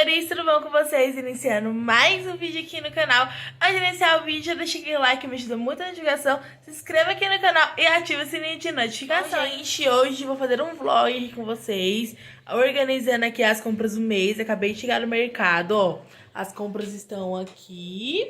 amores, tudo bom com vocês? Iniciando mais um vídeo aqui no canal. Antes de iniciar o vídeo, já deixa aquele like, me ajuda muito na divulgação. Se inscreva aqui no canal e ativa o sininho de notificação. Gente, hoje vou fazer um vlog aqui com vocês, organizando aqui as compras do mês. Acabei de chegar no mercado, ó. As compras estão aqui.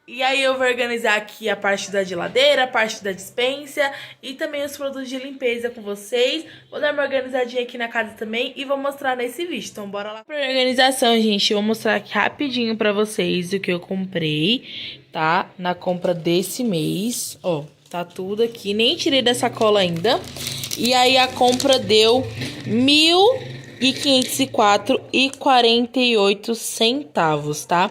E aí eu vou organizar aqui a parte da geladeira, a parte da despensa e também os produtos de limpeza com vocês. Vou dar uma organizadinha aqui na casa também e vou mostrar nesse vídeo. Então bora lá pra organização, gente. Eu vou mostrar aqui rapidinho pra vocês o que eu comprei, tá? Na compra desse mês, ó. Tá tudo aqui, nem tirei da sacola ainda. E aí a compra deu R$1.504,48, tá?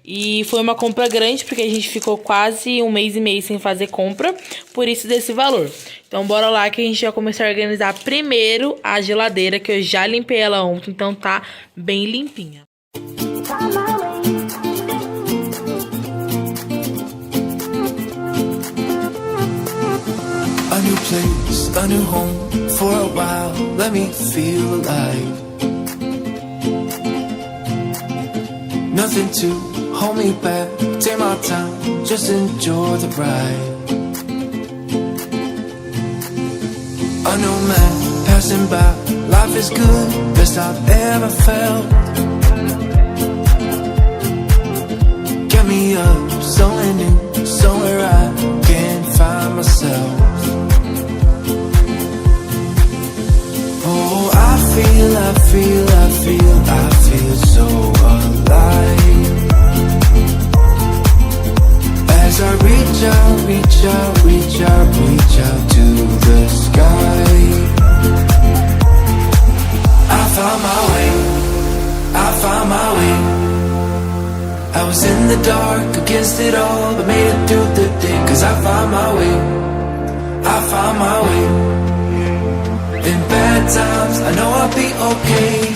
E foi uma compra grande, porque a gente ficou quase um mês e meio sem fazer compra, por isso desse valor. Então bora lá que a gente vai começar a organizar primeiro a geladeira, que eu já limpei ela ontem, então tá bem limpinha. A new place, a new home, for a while, let me feel alive. Nothing to hold me back, take my time, just enjoy the ride. A new man passing by, life is good, best I've ever felt. Get me up, somewhere new, somewhere I can find myself. Oh, I feel so alive. As I reach out to the sky. I found my way. I was in the dark, against it all, but made it through the day. Cause I found my way. In bad times, I know I'll be okay.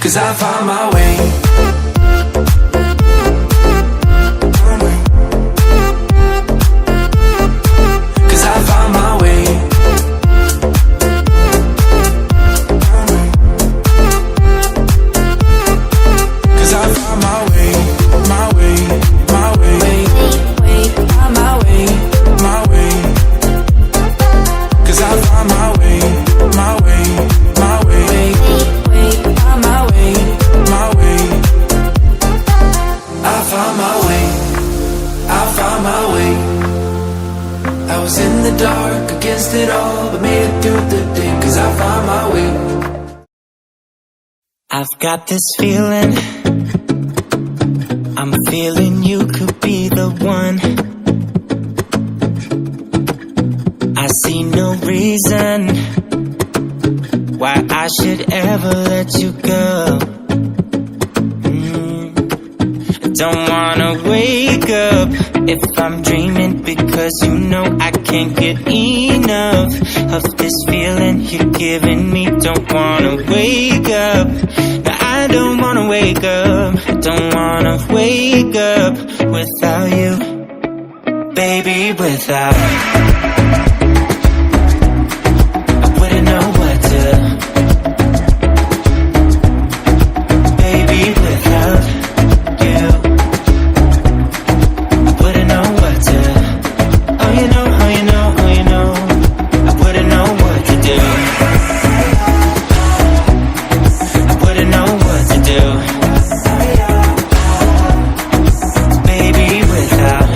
Cause I found my way. Cause I found my way. Cause I found my way. My way. My way. My way. My way. Cause I found my way. My way. My way. My way. My way. I found my way. I found my way. I was in the dark, against it all, but made it through the day. Cause I found my way. I've got this feeling, I'm feeling you could be the one. I see no reason why I should ever let you go. Don't wanna wake up if I'm dreaming, because you know I can't get enough of this feeling you're giving me. Don't wanna wake up, no, I don't wanna wake up. Don't wanna wake up without you, baby, without I wouldn't know what to, baby, without you. I wouldn't know what to, oh you know, oh you know, oh you know, I wouldn't know what to do. I wouldn't know what to do, baby, without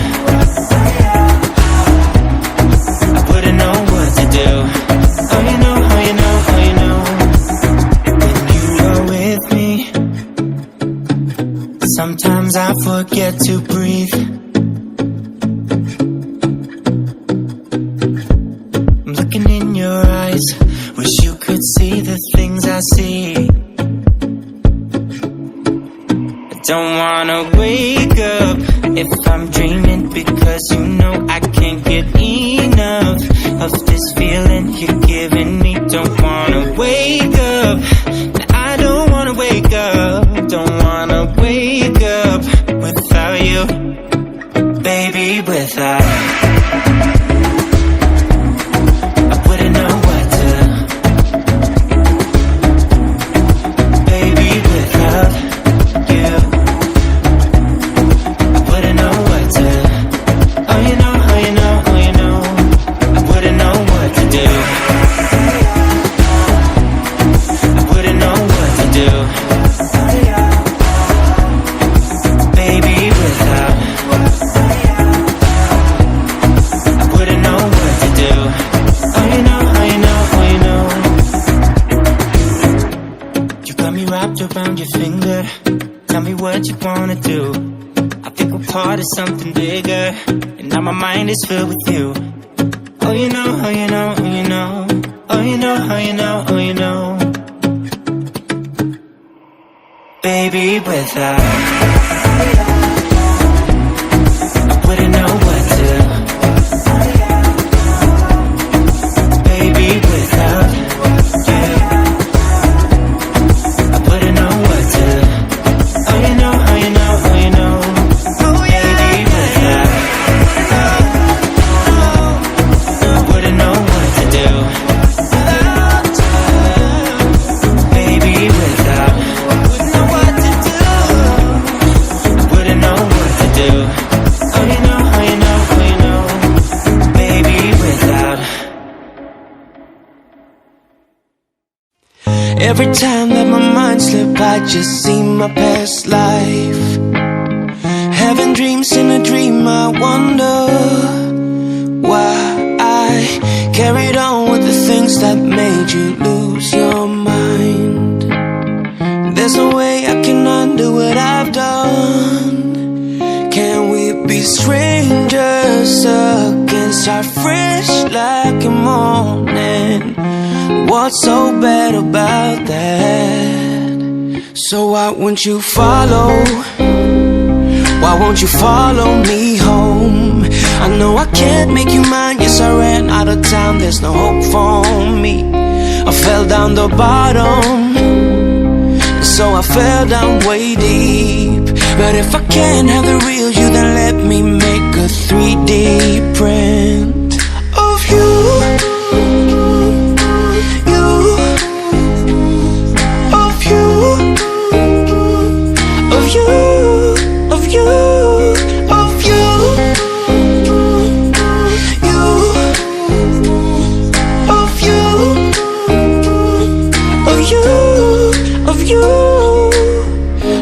I wouldn't know what to do. Oh you know, oh you know, oh you know, when you are with me, sometimes I forget to breathe. I'm looking in your eyes, wish you could see the things I see. I don't wanna wake up if I'm dreaming, because you know I can't get enough of this feeling you're giving me. Don't wanna wake up, I don't wanna wake up. Don't wanna wake up without you, baby, without I wouldn't know what to, baby, without me wrapped around your finger. Tell me what you wanna do. I think we're part of something bigger, and now my mind is filled with you. Oh, you know, oh, you know, oh, you know. Oh, you know, oh, you know, oh, you know. Baby, without I wouldn't know what to. Baby, without I wouldn't know what to. Oh, you know, oh, you know, oh, you know. Baby, without I wouldn't know what to do. Baby, without wouldn't know what to do. Wouldn't know what to do. Oh, you know, oh, you know, oh, you know. Baby, without. Every time that my mind slip, I just see my past life. Having dreams in a dream, I wonder why I carried on with the things that made you lose your mind. There's no way I can undo what I've done. Can we be strangers again? Start fresh like a morning. What's so bad about that? So why won't you follow? Why won't you follow me home? I know I can't make you mine. Yes, I ran out of time. There's no hope for me. I fell down the bottom, so I fell down way deep. But if I can't have the real you, then let me make a 3D print of you.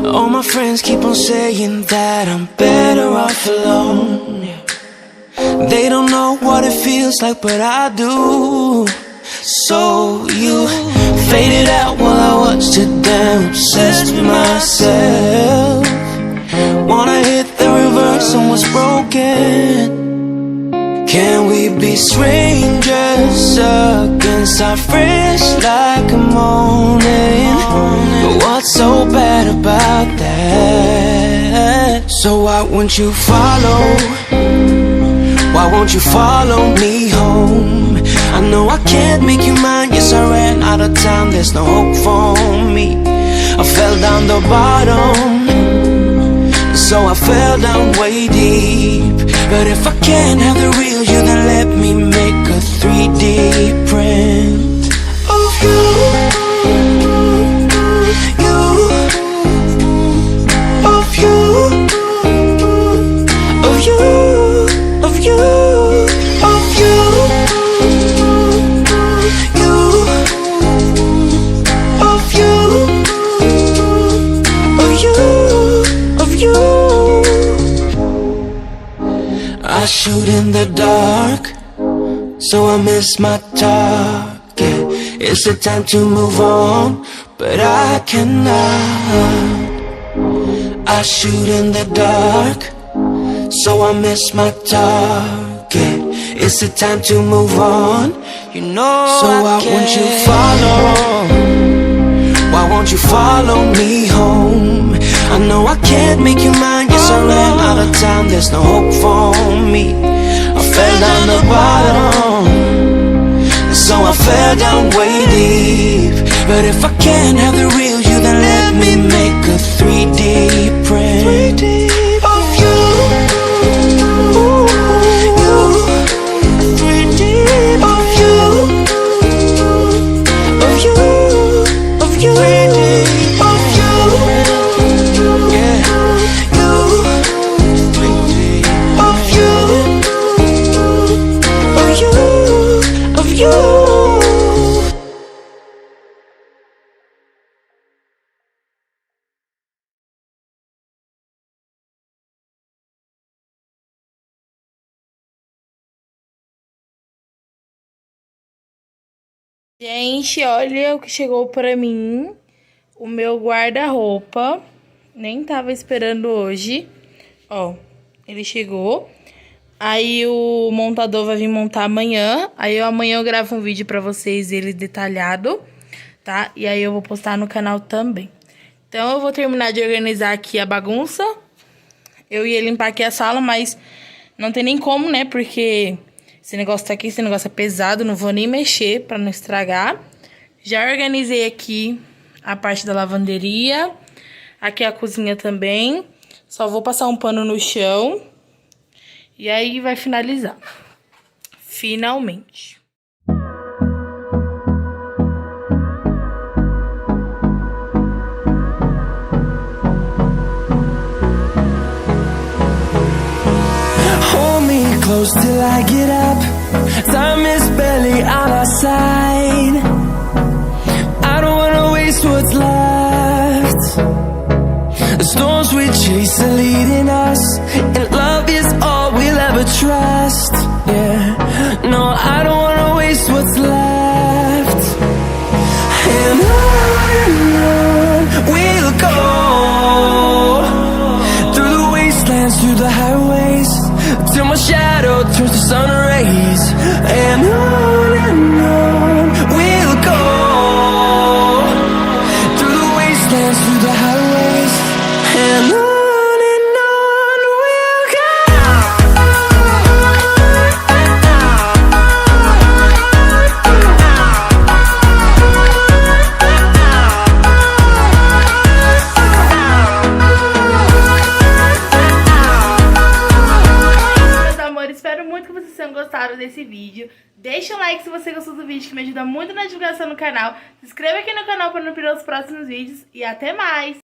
All my friends keep on saying that I'm better off alone. They don't know what it feels like, but I do. So you faded out while I watched it down, obsessed with myself. Wanna hit the reverse on what's broken. Can we be strangers again? Start fresh like a morning. But what's so bad about that? So why won't you follow? Why won't you follow me home? I know I can't make you mine. Yes, I ran out of time. There's no hope for me. I fell down the bottom, so I fell down way deep. But if I can't have the real you, then let me make a 3D print of you. Of you. Of you. Of you. Of you. You. Of you. Of you. Of you. I shoot in the dark, so I miss my target. It's the time to move on, but I cannot. I shoot in the dark, so I miss my target. It's the time to move on, you know. So why won't you follow? Why won't you follow me home? I know I can't make you mine. Yes, I ran out of time. There's no hope for me. I fell down the bottom, so I fell down way deep. But if I can't have the real you, then let me make a 3D print of you. Ooh, you. 3D of you. Of you. Of you. 3D of you. Yeah. You. 3D of you. Of you. Of you. Gente, olha o que chegou pra mim. o meu guarda-roupa. Nem tava esperando hoje. Ó, ele chegou. Aí o montador vai vir montar amanhã. Aí amanhã eu gravo um vídeo pra vocês, ele detalhado, tá? E aí eu vou postar no canal também. Então eu vou terminar de organizar aqui a bagunça. Eu ia limpar aqui a sala, mas não tem nem como, né? Porque esse negócio tá aqui, esse negócio é pesado. Não vou nem mexer pra não estragar. Já organizei aqui a parte da lavanderia. Aqui a cozinha também. Só vou passar um pano no chão. E aí vai finalizar. Finalmente. Hold me close till I get up. Time is barely on our side. I don't wanna waste what's left. The storms we chase are leading us, and love is all we'll ever trust. Yeah, no, I don't wanna waste what's left. And on we'll go, through the wastelands, through the highways, till my shadow turns to sun rays. And on we'll go, through the wastelands, through the highways, and on we'll go. Meus amores, espero muito que vocês tenham gostado desse vídeo. Deixa um like se você gostou do vídeo, que me ajuda muito na divulgação no canal. Se inscreva aqui no canal para não perder os próximos vídeos. E até mais!